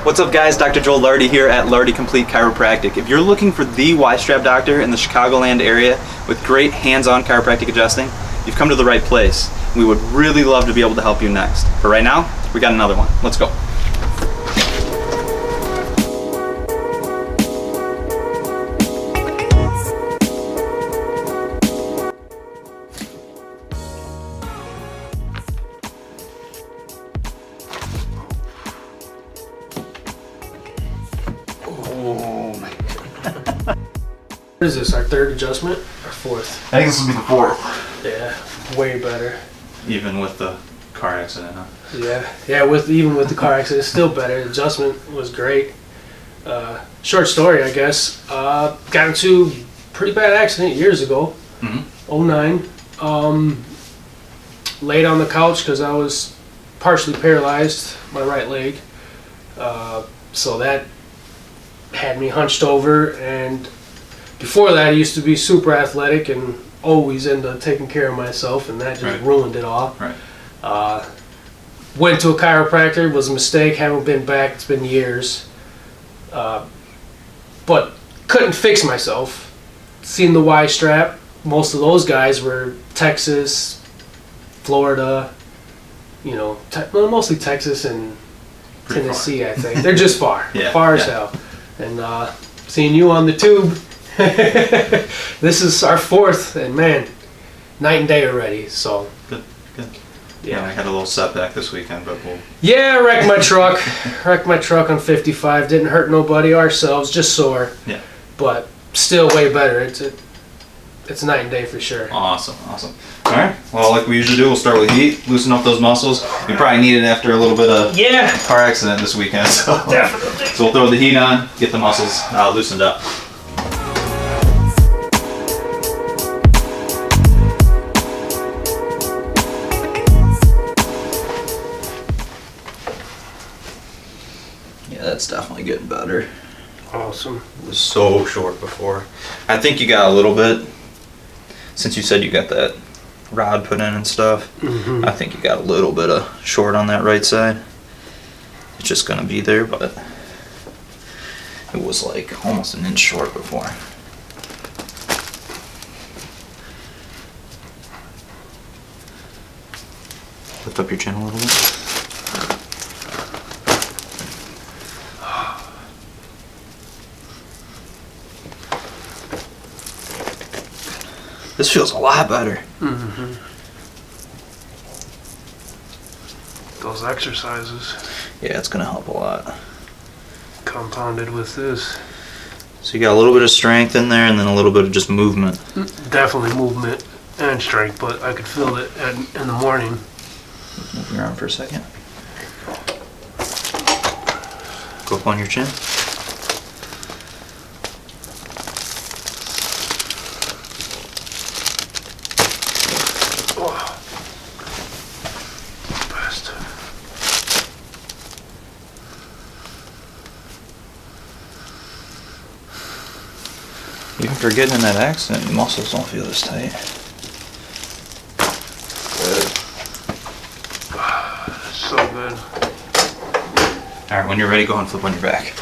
What's up guys, Dr. Joel Lardi here at Lardi Complete Chiropractic. If you're looking for the Y-strap doctor in the Chicagoland area with great hands-on chiropractic adjusting, you've come to the right place. We would really love to be able to help you next. But right now, we got another one. Let's go. Oh my God. What is this, our third adjustment or fourth? I think this will be the fourth. Yeah, way better. Even with the car accident, huh? Yeah, even with the car accident, still better. The adjustment was great. Short story, I guess. Got into a pretty bad accident years ago, 09. Laid on the couch because I was partially paralyzed, my right leg. So that had me hunched over, and before that I used to be super athletic and always into taking care of myself, and that just ruined it all. Went to a chiropractor, it was a mistake, haven't been back, it's been years. But couldn't fix myself. Seen the Y-strap, most of those guys were Texas, Florida, you know, mostly Texas and pretty Tennessee, far. I think. They're just far, far as hell. And seeing you on the tube, this is our fourth, and man, night and day already. So good. Yeah, I had a little setback this weekend, but yeah, wrecked my truck. Wrecked my truck on 55. Didn't hurt nobody, ourselves, just sore. Yeah. But still way better. It's night and day for sure. Awesome. All right. Well, like we usually do, we'll start with heat, loosen up those muscles. You probably need it after a little bit of car accident this weekend. So definitely. So we'll throw the heat on, get the muscles loosened up. Yeah, that's definitely getting better. Awesome. It was so short before. I think you got a little bit, since you said you got that rod put in and stuff. I think you got a little bit of short on that right side. It's just gonna be there, but it was like almost an inch short before. Lift up your chin a little bit. This feels a lot better. Those exercises. Yeah, it's gonna help a lot. Compounded with this. So you got a little bit of strength in there and then a little bit of just movement. Definitely movement and strength, but I could feel it in the morning. Move your arm for a second. Go up on your chin. Even after getting in that accident, the muscles don't feel this tight. So good. Alright, when you're ready, go ahead and flip on your back.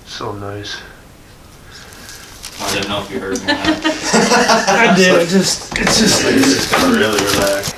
So nice. I didn't know if you heard me. I did. It's just gonna really relax.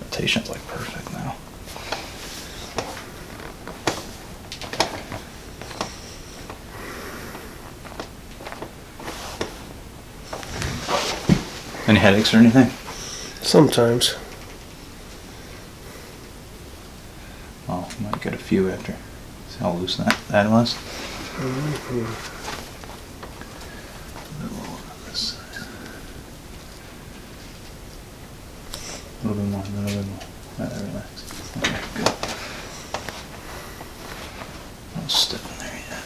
Rotation's like perfect now. Any headaches or anything? sometimes. Well, you might get a few after. See how loose that was? A little bit more, a little bit more. Relax. Okay, good. Not stiff in there yet.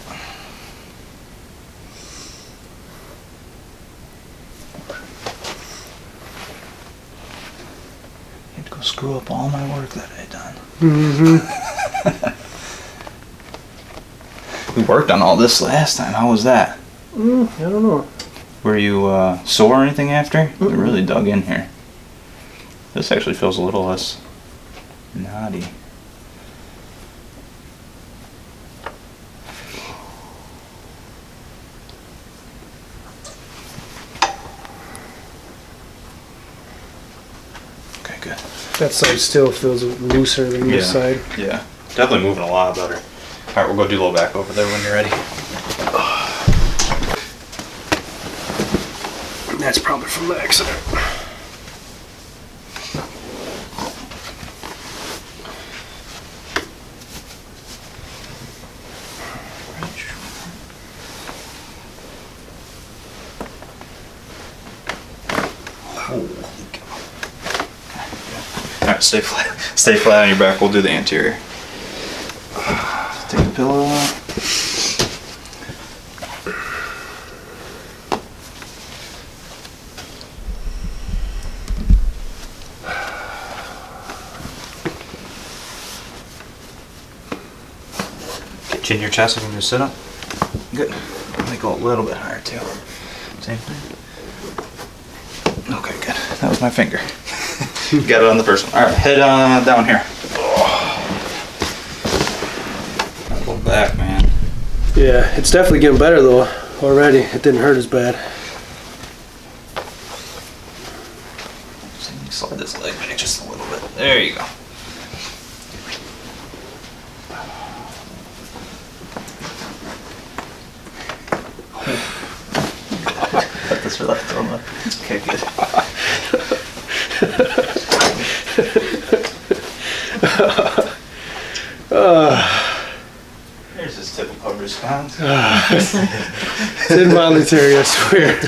You have to go screw up all my work that I done. We worked on all this last time. How was that? I don't know. Were you sore or anything after? We really dug in here. This actually feels a little less knotty. Okay, good. That side still feels looser than this side. Yeah, definitely moving a lot better. All right, we'll go do a little back over there when you're ready. That's probably from the accident. All right, stay flat. Stay flat on your back. We'll do the anterior. Take the pillow out. Chin your chest when you sit up. Good. Let me go a little bit higher too. Same thing. Okay, good. That was my finger. Got it on the first one. All right, head down here. Go back, man. Yeah, it's definitely getting better though already. It didn't hurt as bad. Slide this leg back just a little bit. There you go. Cut this for left on the. Okay, good. There's this typical response. It's involuntary, I swear.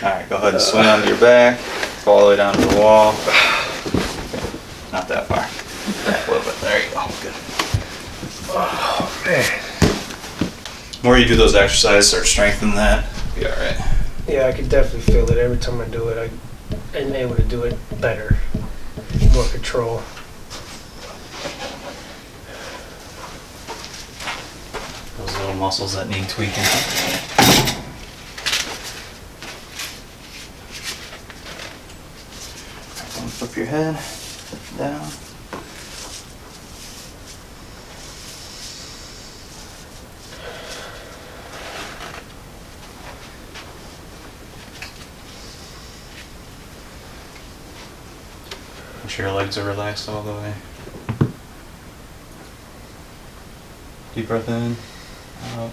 Alright, go ahead and swing onto your back. Fall all the way down to the wall. Not that far. Back a little bit. There you go. Good. Oh, man. The more you do those exercises, start strengthening that, be alright. Yeah, I could definitely feel it every time I do it. I'm able to do it better. More control. Those little muscles that need tweaking. Flip your head down. Make sure your legs are relaxed all the way. Deep breath in, out.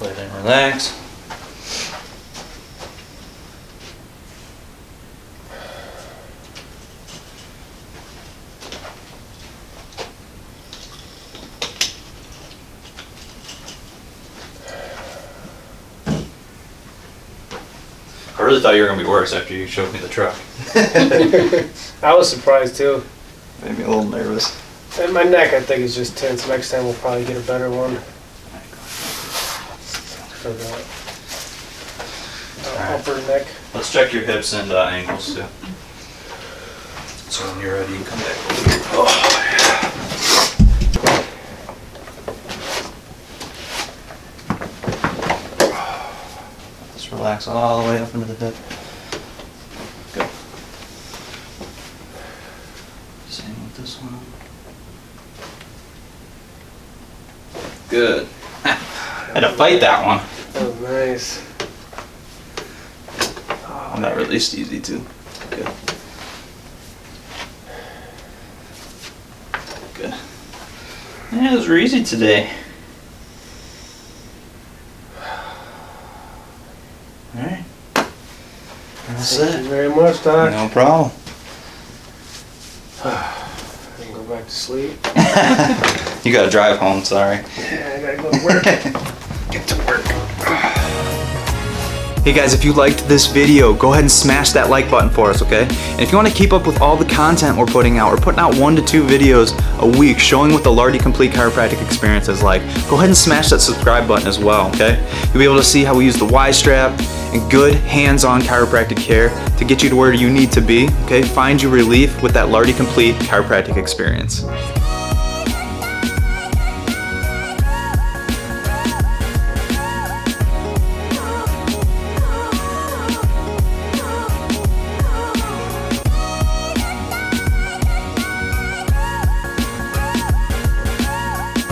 Let it relax. I really thought you were going to be worse after you showed me the truck. I was surprised too. Made me a little nervous. And my neck, I think, is just tense. Next time we'll probably get a better one for the upper neck. Let's check your hips and ankles too. So when you're ready, you come back over here. Oh, yeah. Just relax all the way up into the hip. Good. Same with this one. Good. Had to fight that one. That was nice. And that released easy too. Good. Good. Yeah, those were easy today. Alright. That's Thank it. you very much, Doc. No problem. I can go back to sleep. You gotta drive home, sorry. Yeah, I gotta go to work. Get to work. Hey guys, if you liked this video, go ahead and smash that like button for us, okay? And if you want to keep up with all the content we're putting out, we're putting out 1 to 2 videos a week showing what the Lardi Complete Chiropractic experience is like. Go ahead and smash that subscribe button as well, okay? You'll be able to see how we use the Y-strap and good hands-on chiropractic care to get you to where you need to be, okay? Find you relief with that Lardi Complete Chiropractic experience.